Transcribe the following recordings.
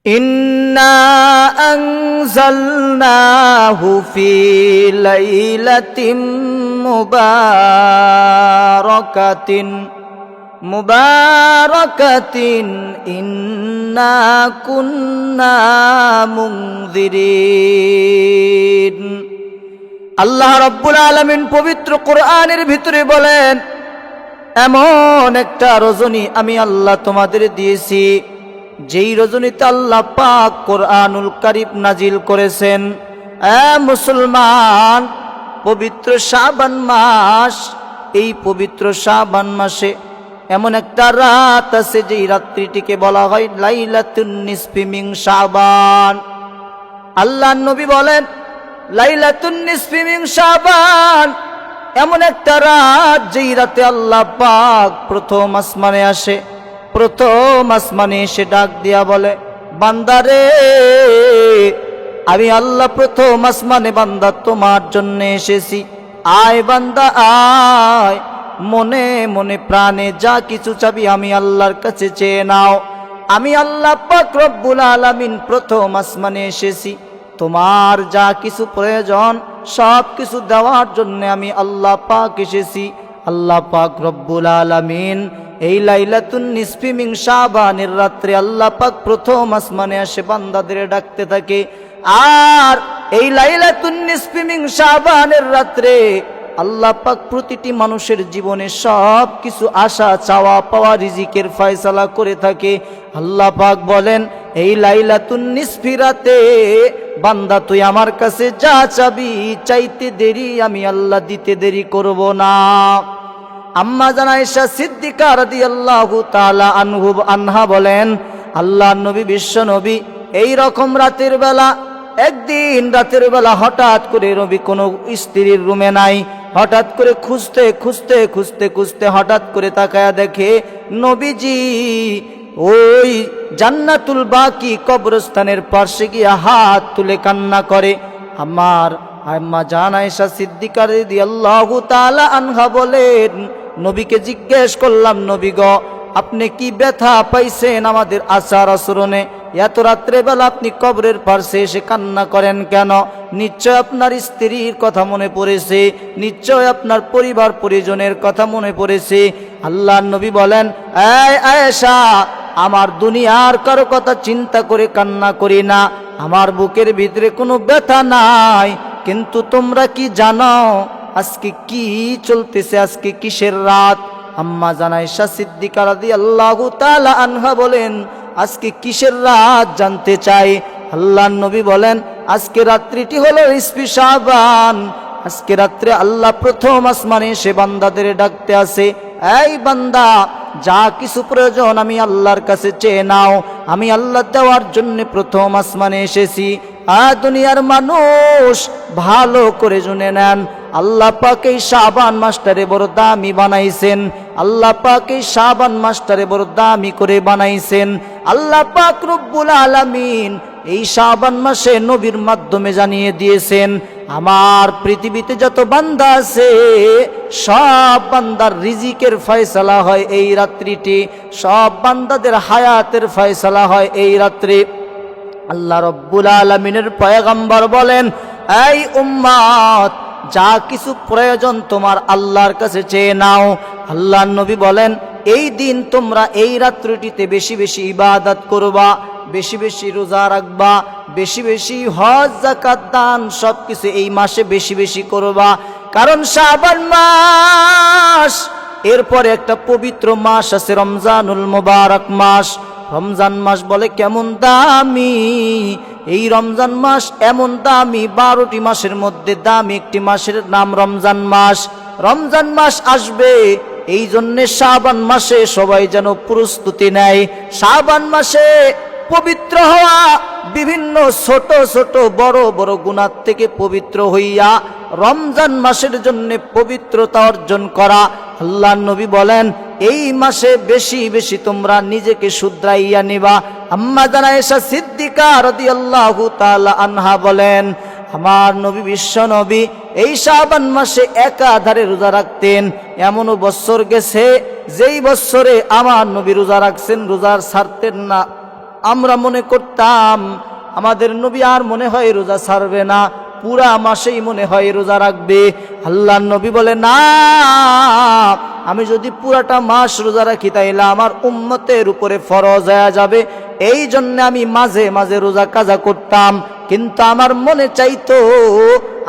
ইন্না আনজালনাহু ফি লাইলাতিন মুবারাকাতিন ইন্না কুন্না মুনজিরিন। আল্লাহ রাব্বুল আলামিন পবিত্র কোরআনের ভিতরে বলেন, এমন একটা রজনী আমি আল্লাহ তোমাদের দিয়েছি, যেই রজনীতে আল্লাহ পাক কোরআনুল কারীম নাজিল করেছেন। মুসলমান, পবিত্র শাবান মাস, এই পবিত্র শাবান মাসে এমন একটা রাত আছে যেই রাত্রিটিকে বলা হয় লাইলাতুন নিসফি মিন শাবান। আল্লাহর নবী বলেন, লাইলাতুন নিসফি মিন শাবান এমন একটা রাত যেই রাতে আল্লাহ পাক প্রথম আসমানে আসে। প্রথম আসমানে এসে ডাক দিয়া বলে, বান্দারে, আমি আল্লাহ প্রথম আসমানে বান্দা তোমার জন্য এসেছি। আয় বান্দা আয়, মনে মনে প্রাণে যা কিছু চাবি আমি আল্লাহর কাছে চেয়ে নাও। আমি আল্লাহ পাক রব্বুল আলামিন প্রথম আসমানে এসেছি, তোমার যা কিছু প্রয়োজন সব কিছু দেওয়ার জন্য আমি আল্লাহ পাক এসেছি। আল্লাহ পাক রব্বুল আলামিন এই লাইলাতুন নিসফি মিন শাবানের রাত্রে আল্লাহ পাক প্রথম আসমানে এসে বান্দাদের ডাকতে থাকে। আর এই লাইলাতুন নিসফি মিন শাবানের রাত্রে আল্লাহ পাক প্রতিটি মানুষের জীবনে সব কিছু আশা চাওয়া পাওয়া রিজিকের ফয়সালা করে থাকে। আল্লাহ পাক বলেন, এই লাইলাতুন নিসফি রাতে বান্দা তুই আমার কাছে যা চাবি, চাইতে দেরি আমি আল্লাহ দিতে দেরি করব না। আম্মা জান আয়েশা সিদ্দিকা রাদিয়াল্লাহু তাআলা আনহা বলেন, আল্লাহর নবী বিশ্ব নবী এই রকম রাতের বেলা, একদিন রাতের বেলা হঠাৎ করে নবী কোনো স্ত্রীর রুমে নাই। হঠাৎ করে খুঁজতে খুঁজতে খুঁজতে খুঁজতে হঠাৎ করে তাকায়া দেখে নবীজি ওই জান্নাতুল বাকি কবরস্থানের পাশে গিয়ে হাত তুলে কান্না করে। আমার আম্মা জান আয়েশা সিদ্দিকা রাদিয়াল্লাহু তাআলা আনহা বলেন, নবীকে জিজ্ঞেস করলাম, নবী গো, আপনি কি ব্যথা পাইছেন আমাদের আচার আচরণে? এত রাত্রেবেলা আপনি কবরের পাশে এসে কান্না করেন কেন? নিশ্চয় আপনার স্ত্রীর কথা মনে পড়েছে, নিশ্চয় আপনার পরিবার পরিজনের কথা মনে পড়েছে। আল্লাহর নবী বলেন, এই আয়েশা, আমার দুনিয়ার কারো কথা চিন্তা করে কান্না করি না, আমার বুকের ভিতরে কোনো ব্যথা নাই। কিন্তু তোমরা কি জানো আজকে কি চলতেছে? আজকে কিসের রাত? আম্মা জান আয়েশা সিদ্দিকা রাদিয়াল্লাহু তাআলা আনহা বলেন, আজকে কিসের রাত জানতে চাই? আল্লাহর নবী বলেন, আজকে রাত্রিটি হলো নিসফি শাবান। আজকে রাত্রে আল্লাহ প্রথম আসমানে এসে বান্দাদের ডাকতে আসে, এই বান্দা, যা কিছু প্রয়োজন আমি আল্লাহর কাছে চেয়ে নাও। আমি আল্লাহ দেওয়ার জন্য প্রথম আসমানে এসেছি। দুনিয়ার মানুষ ভালো করে শুনে নেন, আল্লাহ পাক এই শাবান মাসটারে বড় দামি বানাইছেন। আল্লাহ পাক এই শাবান মাসটারে বড় দামি করে বানাইছেন। আল্লাহ পাক রব্বুল আলামিন এই শাবান মাসে নবীর মাধ্যমে জানিয়ে দিয়েছেন, আমার পৃথিবীতে যত বান্দা আছে সব বান্দার রিজিকের ফয়সালা হয় এই রাত্রিটি, সব বান্দাদের হায়াতের ফয়সালা হয় এই রাত্রি। আল্লাহ রব্বুল আলামিনের পয়গম্বর বলেন, এই উম্মত, যা কিছু প্রয়োজন তোমার আল্লাহর কাছে চেয়ে নাও। আল্লাহর নবী বলেন, এই দিন তোমরা এই রাত্রিটিতে বেশি বেশি ইবাদত করবা, বেশি বেশি রোজা রাখবা, বেশি বেশি হজ যাকাত দান সবকিছু এই মাসে বেশি বেশি করবা। কারণ শাবান মাস, এরপরে একটা পবিত্র মাস আছে রমজানুল মুবারক মাস। রমজান মাস বলে কেমন দামি! এই রমজান মাস এমন দামি, 12টি মাসের মধ্যে দামি একটি মাসের নাম রমজান মাস। রমজান মাস আসবে, এই জন্যে শাবান মাসে সবাই যেন প্রস্তুতি নেয়। শাবান মাসে পবিত্র হওয়া, বিভিন্ন ছোট ছোট বড় বড় গুনাহ থেকে পবিত্র হইয়া রমজান মাসের জন্য পবিত্রতা অর্জন করা। আল্লাহর নবী বলেন, এই মাসে বেশি বেশি তোমরা নিজেকে শুধরাইয়া নিবা। আম্মা জান আয়েশা সিদ্দিকা রাদিয়াল্লাহু তাআলা আনহা বলেন, আমার নবী বিশ্ব নবী এই শাবান মাসে একাধারে রোজা রাখতেন। এমনও বছর গেছে যেই বছরে আমার নবী রোজা রাখছেন, রোজার ছাড়তেন না। আমরা মনে করতাম আমাদের নবী আর মনে হয় রোজা ছাড়বে না, পুরা মাসেই মনে হয় রোজা রাখবে। আল্লাহর নবী বলে না, আমি যদি পুরাটা মাস রোজা রাখি তাইলে আমার উম্মতের উপরে ফরজ হয়ে যাবে। এই জন্য আমি মাঝে মাঝে রোজা কাজা করতাম, কিন্তু আমার মনে চাইতো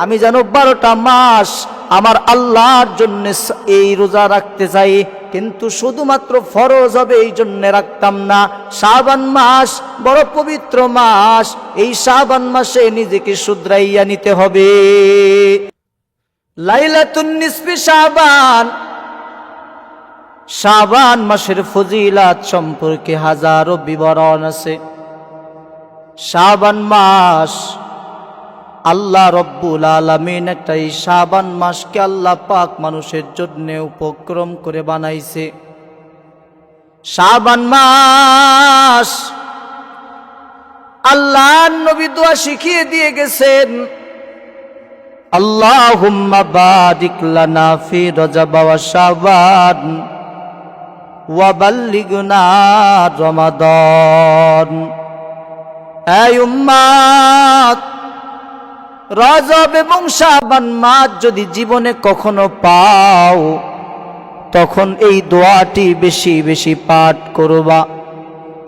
আমি যেন 12টা মাস আমার আল্লাহর জন্য এই রোজা রাখতে চাই, কিন্তু শুধুমাত্র ফরজ হবে এই জন্য রাখতাম না। শাবান মাস বড় পবিত্র মাস, এই শাবান মাসে নিজেকে শুধরাইয়া নিতে হবে। লাইলাতুন নিসফি শাবান, শাবান মাসের ফজিলাত সম্পর্কে হাজারো বিবরণ আছে। শাবান মাস আল্লাহ রব্বুল আলামিন একটা এই শাবান মাসকে আল্লাহ পাক মানুষের জন্য উপক্রম করে বানাইছে। শাবান মাস আল্লাহর নবী দোয়া শিখিয়ে দিয়ে গেছেন, আল্লাহুম্মা বারিক লানা ফি রজব ওয়া শাবান ওয়া বাল্লিগনা রমাদান। এই উম্মত, রজব এবং শাবান মাস যদি জীবনে কখনো পাও, তখন এই দোয়াটি বেশি বেশি পাঠ করবা।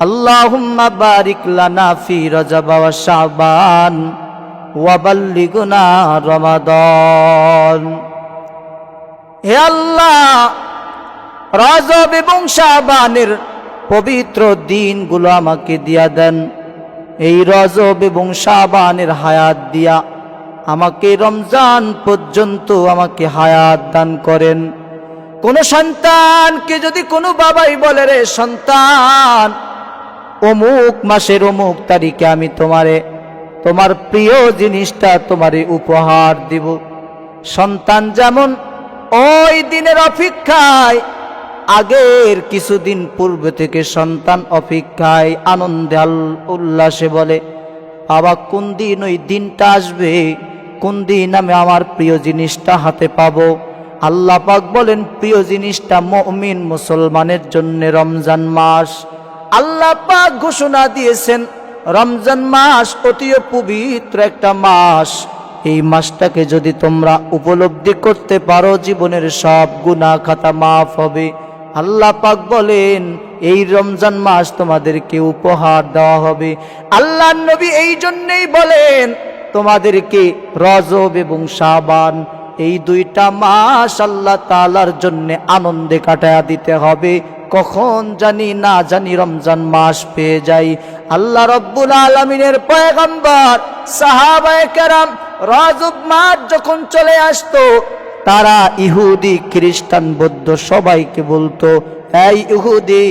আল্লাহুম্মা বারিক লানা ফি রজব ওয়া শাবান ওয়া বাল্লিগনা রমাদান। হে আল্লাহ, রজব এবং শাবানের পবিত্র দিনগুলো আমাকে দিয়া দেন। এই রজব এবং শাবানের হায়াত দিয়া আমাকে রমজান পর্যন্ত আমাকে হায়াত দান করেন। কোন সন্তানকে যদি কোনো বাবাই বলে, রে সন্তান, অমুক মাসের অমুক তারিখে আমি তোমার প্রিয় জিনিসটা তোমারে উপহার দিব, সন্তান যেমন ওই দিনের অপেক্ষায়, আগের কিছুদিন পূর্বে থেকে সন্তান অপেক্ষায় আনন্দে উল্লাসে বলে, বাবা কোন দিন ওই দিনটা আসবে, কোন দিন আমি আমার প্রিয় জিনিসটা হাতে পাবো। আল্লাহ পাক বলেন, প্রিয় জিনিসটা মুমিন মুসলমানের জন্য রমজান মাস। আল্লাহ পাক ঘোষণা দিয়েছেন, রমজান মাস অতি পবিত্র একটা মাস। এই মাসটাকে যদি তোমরা উপলব্ধি করতে পারো, জীবনের সব গুনাহ খাতা মাফ হবে। আল্লাহ পাক বলেন, এই রমজান মাস তোমাদেরকে উপহার দেওয়া হবে। আল্লাহর নবী এই জন্যই বলেন, তোমাদেরকে রজব এবং শাবান এই দুইটা মাস আল্লাহ তাআলার জন্য আনন্দে কাটায়া দিতে হবে। কখন জানি না জানি রমজান মাস পেয়ে যাই। আল্লাহ রব্বুল আলামিনের পয়গম্বর সাহাবায়ে কেরাম রজব মাস যখন চলে আসতো, তারা ইহুদি খ্রিস্টান বৌদ্ধ সবাইকে বলতো, এই ইহুদি,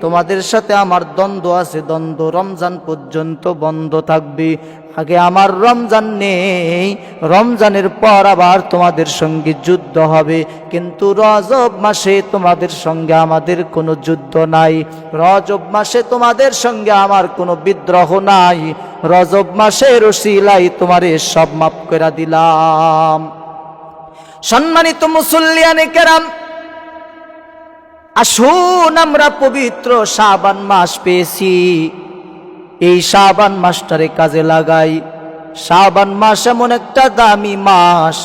তোমাদের সাথে আমার দ্বন্দ্ব আছে, দ্বন্দ্ব রমজান পর্যন্ত বন্ধ থাকবে। আগে আমার রমজান নেই, রমজানের পর আবার তোমাদের সঙ্গে যুদ্ধ হবে, কিন্তু রজব মাসে তোমাদের সঙ্গে আমাদের কোনো যুদ্ধ নাই, রজব মাসে তোমাদের সঙ্গে আমার কোনো বিদ্রোহ নাই, রজব মাসের ওসিলাই তোমারে সব মাফ করে দিলাম। সম্মানিত মুসল্লিয়ানে কেরাম, আসুন আমরা পবিত্র শাবান মাস পেয়েছি, এই শাবান মাসটারে কাজে লাগাই। শাবান মাস এমন একটা দামি মাস,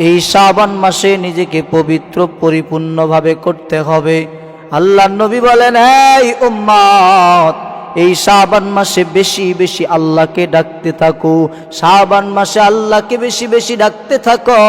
এই শাবান মাসে নিজেকে পবিত্র পরিপূর্ণভাবে করতে হবে। আল্লাহর নবী বলেন, এই উম্মত, এই শাবান মাসে বেশি বেশি আল্লাহকে ডাকতে থাকো, শাবান মাসে আল্লাহকে বেশি বেশি ডাকতে থাকো,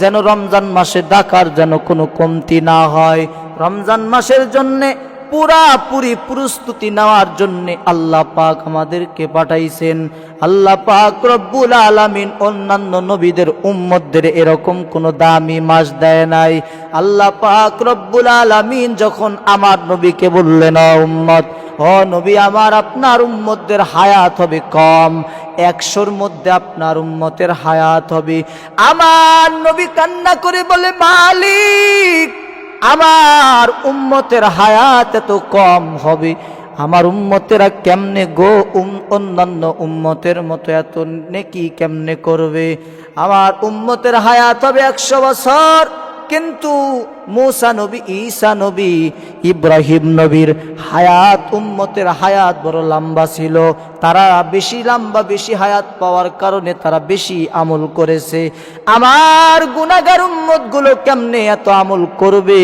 যেন রমজান মাসে ডাকার যেন কোনো কমতি না হয়। রমজান মাসের জন্যে পুরাপুরি প্রস্তুতি নেওয়ার জন্য আল্লাহ পাক আমাদেরকে পাঠাইছেন। আল্লাহ পাক রব্বুল আলামিন অন্যান্য নবীদের উম্মতদের এরকম কোনো দামি মাস দেয় নাই। আল্লাহ পাক রব্বুল আলামিন যখন আমার নবীকে বললেন, ও উম্মত, ও নবী আমার, আপনার উম্মতদের হায়াত হবে কম, 100-র মধ্যে আপনার উম্মতের হায়াত হবে। আমার নবী কান্না করে বলে, মালিক, আমার উম্মতের হায়াত এত কম হবে, আমার উম্মতেরা কেমনে গো অন্যান্য উম্মতের মতো এত নেকি কেমনে করবে? আমার উম্মতের হায়াত হবে 100 বছর, কিন্তু মূসা নবী, ঈসা নবী, ইব্রাহিম নবীর হায়াত, উম্মতের হায়াত বড় লম্বা ছিল। তারা বেশি লম্বা, বেশি হায়াত পাওয়ার কারণে তারা বেশি আমল করেছে। আমার গুনাহগার উম্মতগুলো কেমনে এত আমল করবে?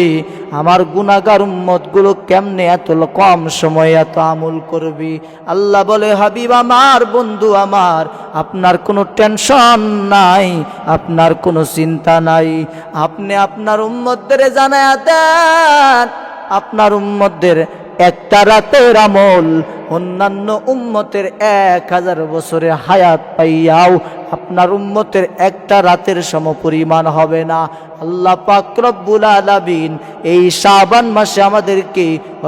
আমার গুনাহগার উম্মতগুলো কেমনে এত কম সময়ে এত আমল করবে? আল্লাহ বলে, হাবিব আমার, বন্ধু আমার, আপনার কোনো টেনশন নাই, আপনার কোনো চিন্তা নাই। আপনি আপনার উম্মতদের জানায়া দেন, আপনার উম্মতদের একটা রাতের আমল অন্যান্য উম্মতের 1000 বছরের হায়াত পাইয়াও আপনার উম্মতের একটা রাতের সমপরিমাণ হবে না। আল্লাহ পাক রব্বুল আলামিন এই শাবান মাসে আমাদেরকে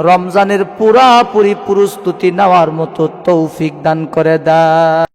রমজানের পুরাপুরি প্রস্তুতি নেওয়ার মতো তৌফিক দান করে দেয়।